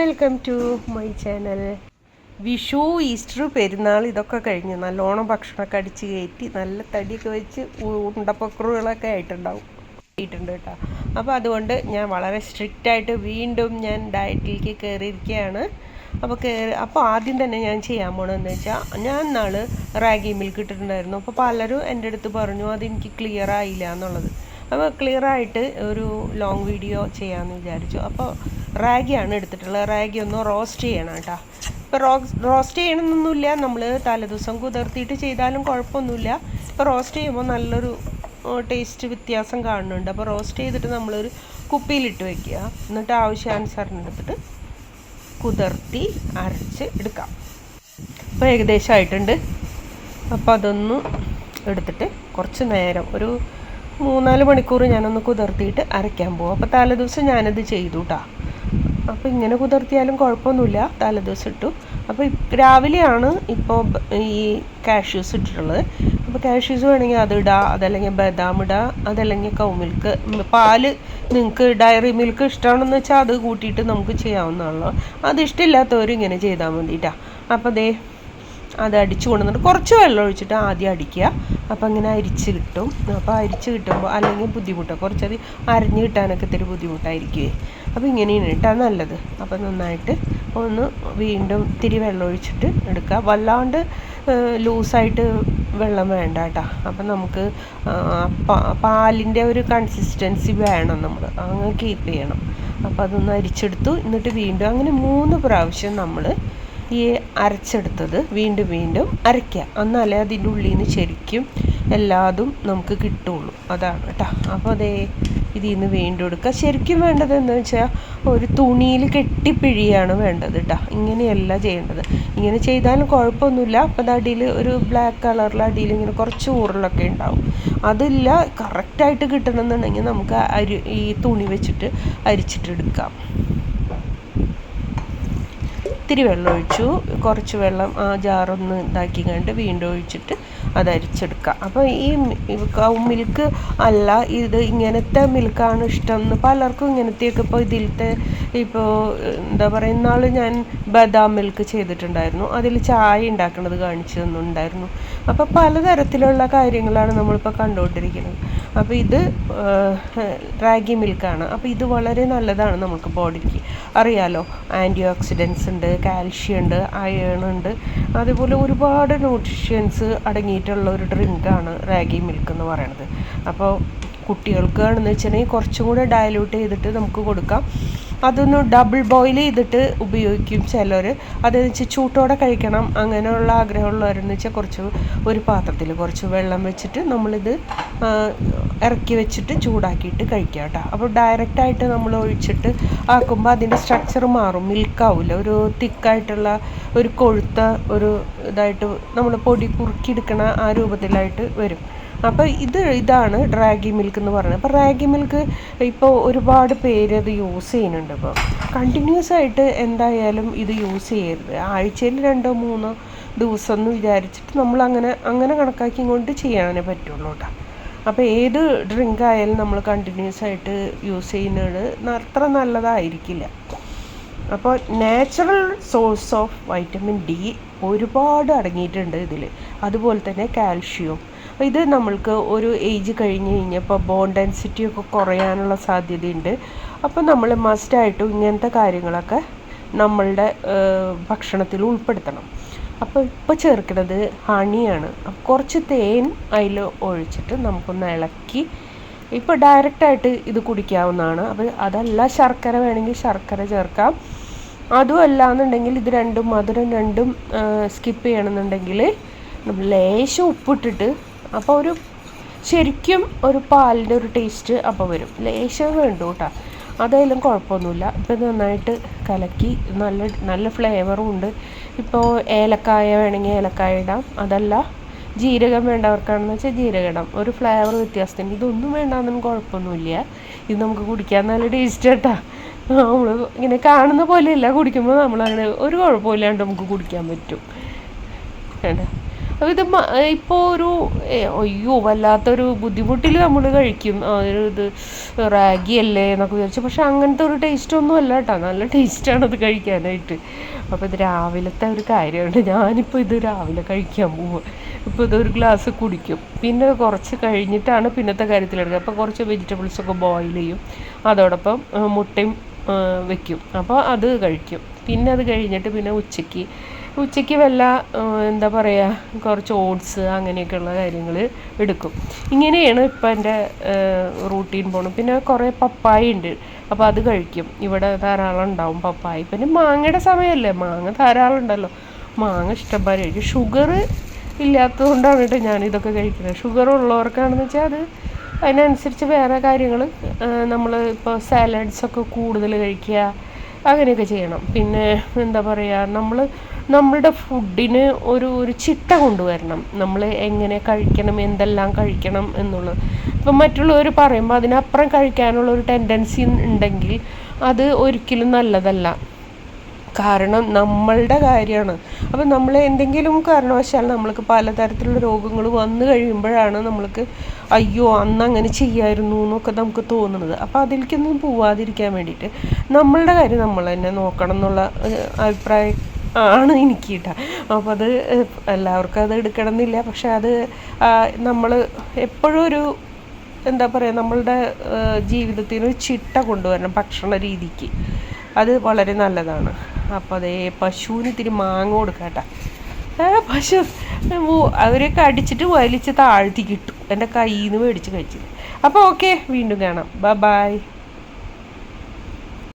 Welcome to my channel. Vishu, Easter, Perunnal ഇതൊക്കെ കഴിഞ്ഞ് നല്ലോണം ഭക്ഷണമൊക്കെ അടിച്ച് കയറ്റി നല്ല തടിയൊക്കെ വെച്ച് ഉണ്ടപ്പക്കുറുകളൊക്കെ ആയിട്ടുണ്ടാവും കേട്ടോ. അപ്പോൾ അതുകൊണ്ട് ഞാൻ വളരെ സ്ട്രിക്റ്റായിട്ട് വീണ്ടും ഞാൻ ഡയറ്റിലേക്ക് കയറിയിരിക്കുകയാണ്. അപ്പോൾ ആദ്യം തന്നെ ഞാൻ ചെയ്യാൻ പോകണമെന്ന് വെച്ചാൽ, ഞാൻ നാൾ റാഗി മിൽക്ക് ഇട്ടിട്ടുണ്ടായിരുന്നു. അപ്പോൾ പലരും എൻ്റെ അടുത്ത് പറഞ്ഞു അതെനിക്ക് ക്ലിയർ ആയില്ല എന്നുള്ളത്. അപ്പോൾ ക്ലിയറായിട്ട് ഒരു ലോങ് വീഡിയോ ചെയ്യാമെന്ന് വിചാരിച്ചു. അപ്പോൾ റാഗിയാണ് എടുത്തിട്ടുള്ളത്. റാഗി ഒന്ന് റോസ്റ്റ് ചെയ്യണം കേട്ടോ. ഇപ്പോൾ റോസ്റ്റ് ചെയ്യണമെന്നൊന്നുമില്ല, നമ്മൾ തലേദിവസം കുതിർത്തിയിട്ട് ചെയ്താലും കുഴപ്പമൊന്നുമില്ല. ഇപ്പോൾ റോസ്റ്റ് ചെയ്യുമ്പോൾ നല്ലൊരു ടേസ്റ്റ് വ്യത്യാസം കാണുന്നുണ്ട്. അപ്പോൾ റോസ്റ്റ് ചെയ്തിട്ട് നമ്മളൊരു കുപ്പിയിലിട്ട് വയ്ക്കുക. എന്നിട്ട് ആവശ്യാനുസരണം എടുത്തിട്ട് കുതിർത്തി അരച്ച് എടുക്കാം. അപ്പോൾ ഏകദേശം ആയിട്ടുണ്ട്. അപ്പോൾ അതൊന്ന് എടുത്തിട്ട് കുറച്ച് നേരം ഒരു 3-4 മണിക്കൂർ ഞാനൊന്ന് കുതിർത്തിയിട്ട് അരയ്ക്കാൻ പോകും. അപ്പോൾ തലേദിവസം ഞാനത് ചെയ്തു കേട്ടോ. അപ്പോൾ ഇങ്ങനെ കുതിർത്തിയാലും കുഴപ്പമൊന്നുമില്ല, തലേദിവസം ഇട്ടു. അപ്പോൾ രാവിലെയാണ് ഇപ്പോൾ ഈ കാഷ്യൂസ് ഇട്ടിട്ടുള്ളത്. അപ്പോൾ കാഷ്യൂസ് വേണമെങ്കിൽ അത് ഇടാം, അതല്ലെങ്കിൽ ബദാം ഇടാം, അതല്ലെങ്കിൽ കൗ മിൽക്ക്, പാല് നിങ്ങൾക്ക് ഡയറി മിൽക്ക് ഇഷ്ടമാണെന്ന് വെച്ചാൽ അത് കൂട്ടിയിട്ട് നമുക്ക് ചെയ്യാവുന്നതാണല്ലോ. അത് ഇഷ്ടമില്ലാത്തവർ ഇങ്ങനെ ചെയ്താൽ മതിട്ടാ. അപ്പോൾ അത് അടിച്ചു കൊണ്ടുവന്നിട്ട് കുറച്ച് വെള്ളം ഒഴിച്ചിട്ട് ആദ്യം അടിക്കുക. അപ്പോൾ അങ്ങനെ അരിച്ച് കിട്ടും. അപ്പോൾ അരിച്ച് കിട്ടുമ്പോൾ അല്ലെങ്കിൽ ബുദ്ധിമുട്ടാണ്, കുറച്ചത് അരിഞ്ഞ് കിട്ടാനൊക്കെ ഇത്തിരി ബുദ്ധിമുട്ടായിരിക്കുമേ. അപ്പോൾ ഇങ്ങനെയാണ് ഇട്ടാൽ നല്ലത്. അപ്പോൾ നന്നായിട്ട് ഒന്ന് വീണ്ടും ഇത്തിരി വെള്ളം ഒഴിച്ചിട്ട് എടുക്കുക. വല്ലാണ്ട് ലൂസായിട്ട് വെള്ളം വേണ്ട കേട്ടോ. അപ്പം നമുക്ക് പാലിൻ്റെ ഒരു കൺസിസ്റ്റൻസി വേണം, നമ്മൾ അങ്ങനെ കീപ്പ് ചെയ്യണം. അപ്പോൾ അതൊന്ന് അരിച്ചെടുത്തു. എന്നിട്ട് വീണ്ടും അങ്ങനെ 3 പ്രാവശ്യം നമ്മൾ ഈ അരച്ചെടുത്തത് വീണ്ടും അരയ്ക്കുക. എന്നാലേ അതിൻ്റെ ഉള്ളിൽ നിന്ന് ശരിക്കും എല്ലാതും നമുക്ക് കിട്ടുള്ളൂ. അതാണ് കേട്ടോ. അപ്പോൾ ഇതിൽ നിന്ന് വീണ്ടും എടുക്കുക. ശരിക്കും വേണ്ടതെന്ന് വെച്ചാൽ ഒരു തുണിയിൽ കെട്ടിപ്പിഴിയാണ് വേണ്ടത് കേട്ടോ. ഇങ്ങനെയല്ല ചെയ്യേണ്ടത്. ഇങ്ങനെ ചെയ്താലും കുഴപ്പമൊന്നുമില്ല. അപ്പോൾ അത് അടിയിൽ ഒരു ബ്ലാക്ക് കളറിൽ അടിയിൽ ഇങ്ങനെ കുറച്ച് ഊറലൊക്കെ ഉണ്ടാവും. അതില്ല, കറക്റ്റായിട്ട് കിട്ടണമെന്നുണ്ടെങ്കിൽ നമുക്ക് ഈ തുണി വെച്ചിട്ട് അരിച്ചിട്ടെടുക്കാം. ഇത്തിരി വെള്ളം ഒഴിച്ചു, കുറച്ച് വെള്ളം ആ ജാറൊന്ന് ഇതാക്കി കണ്ട് വീണ്ടും ഒഴിച്ചിട്ട് അത് അരിച്ചെടുക്കുക. അപ്പോൾ ഈ കൗ മിൽക്ക് അല്ല, ഇത് ഇങ്ങനത്തെ മിൽക്കാണ് ഇഷ്ടം എന്ന് പലർക്കും. ഇങ്ങനത്തെയൊക്കെ ഇപ്പോൾ ഇതിലത്തെ ഇപ്പോൾ എന്താ പറയുക, ഇന്നാൾ ഞാൻ ബദാം മിൽക്ക് ചെയ്തിട്ടുണ്ടായിരുന്നു. അതിൽ ചായ ഉണ്ടാക്കുന്നത് കാണിച്ചു തന്നിട്ടുണ്ടായിരുന്നു. അപ്പോൾ പലതരത്തിലുള്ള കാര്യങ്ങളാണ് നമ്മളിപ്പോൾ കണ്ടുകൊണ്ടിരിക്കുന്നത്. അപ്പോൾ ഇത് റാഗി മിൽക്കാണ്. അപ്പോൾ ഇത് വളരെ നല്ലതാണ് നമുക്ക് ബോഡിക്ക്. അറിയാലോ, ആൻറ്റി ഓക്സിഡൻസ് ഉണ്ട്, കാൽഷ്യം ഉണ്ട്, അയേൺ ഉണ്ട്, അതുപോലെ ഒരുപാട് ന്യൂട്രിഷ്യൻസ് അടങ്ങിയിട്ടുള്ള ഒരു ഡ്രിങ്കാണ് റാഗി മിൽക്ക് എന്ന് പറയുന്നത്. അപ്പോൾ കുട്ടികൾക്കാണെന്ന് വെച്ചിട്ടുണ്ടെങ്കിൽ കുറച്ചും കൂടെ ഡയലൂട്ട് ചെയ്തിട്ട് നമുക്ക് കൊടുക്കാം. അതൊന്ന് ഡബിൾ ബോയിൽ ചെയ്തിട്ട് ഉപയോഗിക്കും ചിലർ. അതെന്ന് വെച്ചാൽ ചൂട്ടോടെ കഴിക്കണം അങ്ങനെയുള്ള ആഗ്രഹമുള്ളവരെന്ന് വെച്ചാൽ ഒരു പാത്രത്തിൽ കുറച്ച് വെള്ളം വെച്ചിട്ട് നമ്മളിത് ഇറക്കി വെച്ചിട്ട് ചൂടാക്കിയിട്ട് കഴിക്കാം കേട്ടോ. അപ്പോൾ ഡയറക്റ്റായിട്ട് നമ്മൾ ഒഴിച്ചിട്ട് ആക്കുമ്പോൾ അതിൻ്റെ സ്ട്രക്ചർ മാറും, മിൽക്കാവില്ല. ഒരു തിക്കായിട്ടുള്ള ഒരു കൊഴുത്ത ഒരു ഇതായിട്ട് നമ്മൾ പൊടി കുറുക്കിയെടുക്കണ ആ രൂപത്തിലായിട്ട് വരും. അപ്പോൾ ഇതാണ് റാഗി മിൽക്ക് എന്ന് പറയുന്നത്. അപ്പോൾ റാഗി മിൽക്ക് ഇപ്പോൾ ഒരുപാട് പേര് അത് യൂസ് ചെയ്യുന്നുണ്ട്. ഇപ്പോൾ കണ്ടിന്യൂസ് ആയിട്ട് എന്തായാലും ഇത് യൂസ് ചെയ്യരുത്. ആഴ്ചയിൽ 2-3 ദിവസം എന്ന് വിചാരിച്ചിട്ട് നമ്മൾ അങ്ങനെ കണക്കാക്കി കൊണ്ട് ചെയ്യാനേ പറ്റുള്ളൂ കേട്ടോ. അപ്പോൾ ഏത് ഡ്രിങ്ക് ആയാലും നമ്മൾ കണ്ടിന്യൂസ് ആയിട്ട് യൂസ് ചെയ്യുന്നത് അത്ര നല്ലതായിരിക്കില്ല. അപ്പോൾ natural source of vitamin D ഒരുപാട് അടങ്ങിയിട്ടുണ്ട് ഇതിൽ. അതുപോലെ തന്നെ കാൽഷ്യവും. ഇത് നമ്മൾക്ക് ഒരു ഏജ് കഴിഞ്ഞ് കഴിഞ്ഞപ്പോൾ ബോൺ ഡെൻസിറ്റി ഒക്കെ കുറയാനുള്ള സാധ്യതയുണ്ട്. അപ്പോൾ നമ്മൾ മസ്റ്റായിട്ടും ഇങ്ങനത്തെ കാര്യങ്ങളൊക്കെ നമ്മളുടെ ഭക്ഷണത്തിൽ ഉൾപ്പെടുത്തണം. അപ്പോൾ ഇപ്പോൾ ചേർക്കുന്നത് ഹണിയാണ്. കുറച്ച് തേൻ അതിൽ ഒഴിച്ചിട്ട് നമുക്കൊന്ന് ഇളക്കി ഇപ്പോൾ ഡയറക്റ്റായിട്ട് ഇത് കുടിക്കാവുന്നതാണ്. അപ്പോൾ അതല്ല, ശർക്കര വേണമെങ്കിൽ ശർക്കര ചേർക്കാം. അതും അല്ലാന്നുണ്ടെങ്കിൽ ഇത് രണ്ടും മധുരം രണ്ടും സ്കിപ്പ് ചെയ്യണമെന്നുണ്ടെങ്കിൽ നമ്മൾ ലേശം ഉപ്പിട്ടിട്ട്, അപ്പോൾ ശരിക്കും ഒരു പാലിൻ്റെ ഒരു ടേസ്റ്റ് അപ്പോൾ വരും. ലേശം വേണ്ടു കേട്ടോ, അതായാലും കുഴപ്പമൊന്നുമില്ല. ഇപ്പം നന്നായിട്ട് കലക്കി നല്ല ഫ്ലേവറും ഉണ്ട്. ഇപ്പോൾ ഏലക്കായ വേണമെങ്കിൽ ഏലക്കായ ഇടാം, അതല്ല ജീരകം വേണ്ടവർക്കാണെന്ന് വെച്ചാൽ ജീരകം ഇടാം. ഒരു ഫ്ലേവർ വ്യത്യാസത്തിന്. ഇതൊന്നും വേണ്ടാന്നൊന്നും കുഴപ്പമൊന്നുമില്ല. ഇത് നമുക്ക് കുടിക്കാൻ നല്ല ടേസ്റ്റ് കേട്ടോ. നമ്മൾ ഇങ്ങനെ കാണുന്ന പോലെയല്ല, കുടിക്കുമ്പോൾ നമ്മളങ്ങനെ ഒരു കുഴപ്പമില്ലാണ്ട് നമുക്ക് കുടിക്കാൻ പറ്റും കേട്ടോ. ഇത് ഇപ്പോൾ ഒരു അയ്യോ വല്ലാത്തൊരു ബുദ്ധിമുട്ടിൽ നമ്മൾ കഴിക്കും ഒരു ഇത് റാഗി അല്ലേ എന്നൊക്കെ വിചാരിച്ചു. പക്ഷെ അങ്ങനത്തെ ഒരു ടേസ്റ്റൊന്നും അല്ല കേട്ടോ, നല്ല ടേസ്റ്റാണ് അത് കഴിക്കാനായിട്ട്. അപ്പോൾ ഇത് രാവിലത്തെ ഒരു കാര്യമുണ്ട്. ഞാനിപ്പോൾ ഇത് രാവിലെ കഴിക്കാൻ പോവുക. ഇപ്പോൾ ഇതൊരു ഗ്ലാസ് കുടിക്കും, പിന്നെ കുറച്ച് കഴിഞ്ഞിട്ടാണ് പിന്നത്തെ കാര്യത്തിലെടുക്കുക. അപ്പോൾ കുറച്ച് വെജിറ്റബിൾസൊക്കെ ബോയിൽ ചെയ്യും, അതോടൊപ്പം മുട്ടയും വെക്കും. അപ്പോൾ അത് കഴിക്കും. പിന്നെ അത് കഴിഞ്ഞിട്ട് പിന്നെ ഉച്ചയ്ക്ക് വല്ല എന്താ പറയുക കുറച്ച് ഓട്സ് അങ്ങനെയൊക്കെയുള്ള കാര്യങ്ങൾ എടുക്കും. ഇങ്ങനെയാണ് ഇപ്പം എൻ്റെ റൂട്ടീൻ പോകണം. പിന്നെ കുറേ പപ്പായ ഉണ്ട്, അപ്പോൾ അത് കഴിക്കും. ഇവിടെ ധാരാളം ഉണ്ടാവും പപ്പായ. പിന്നെ മാങ്ങയുടെ സമയമല്ലേ, മാങ്ങ ധാരാളം ഉണ്ടല്ലോ, മാങ്ങ ഇഷ്ടംപോലെ കഴിക്കും. ഷുഗർ ഇല്ലാത്തതുകൊണ്ടാണ് കേട്ടോ ഞാനിതൊക്കെ കഴിക്കുന്നത്. ഷുഗർ ഉള്ളവർക്കാണെന്ന് വെച്ചാൽ അത് അതിനനുസരിച്ച് വേറെ കാര്യങ്ങൾ നമ്മൾ ഇപ്പോൾ സാലഡ്സൊക്കെ കൂടുതൽ കഴിക്കുക, അങ്ങനെയൊക്കെ ചെയ്യണം. പിന്നെ എന്താ പറയുക, നമ്മളുടെ ഫുഡിന് ഒരു ചിട്ട കൊണ്ടുവരണം. നമ്മൾ എങ്ങനെ കഴിക്കണം, എന്തെല്ലാം കഴിക്കണം എന്നുള്ളത്. ഇപ്പം മറ്റുള്ളവർ പറയുമ്പോൾ അതിനപ്പുറം കഴിക്കാനുള്ള ഒരു ടെൻഡൻസി ഉണ്ടെങ്കിൽ അത് ഒരിക്കലും നല്ലതല്ല. കാരണം നമ്മളുടെ കാര്യമാണ്. അപ്പം നമ്മൾ എന്തെങ്കിലും കാരണവശാൽ നമ്മൾക്ക് പലതരത്തിലുള്ള രോഗങ്ങൾ വന്നു കഴിയുമ്പോഴാണ് നമ്മൾക്ക് അയ്യോ അന്ന് അങ്ങനെ ചെയ്യായിരുന്നു എന്നൊക്കെ നമുക്ക് തോന്നുന്നത്. അപ്പോൾ അതിലേക്കൊന്നും പോവാതിരിക്കാൻ വേണ്ടിയിട്ട് നമ്മളുടെ കാര്യം നമ്മൾ തന്നെ നോക്കണം എന്നുള്ള അഭിപ്രായം ആണ് എനിക്ക് കേട്ടോ. അപ്പോൾ അത് എല്ലാവർക്കും അത് എടുക്കണം എന്നില്ല. പക്ഷെ അത് നമ്മൾ എപ്പോഴും ഒരു എന്താ പറയുക, നമ്മളുടെ ജീവിതത്തിന് ഒരു ചിട്ട കൊണ്ടുവരണം ഭക്ഷണ രീതിക്ക്. അത് വളരെ നല്ലതാണ്. അപ്പോൾ അതേ പശുവിന് ഇത്തിരി മാങ്ങ കൊടുക്കാം കേട്ടോ. പശു അവരൊക്കെ അടിച്ചിട്ട് വലിച്ച് താഴ്ത്തി കിട്ടും, എൻ്റെ കയ്യിൽ നിന്ന് മേടിച്ച് കഴിച്ചിട്ട്. അപ്പോൾ ഓക്കെ, വീണ്ടും കാണാം. ബൈ.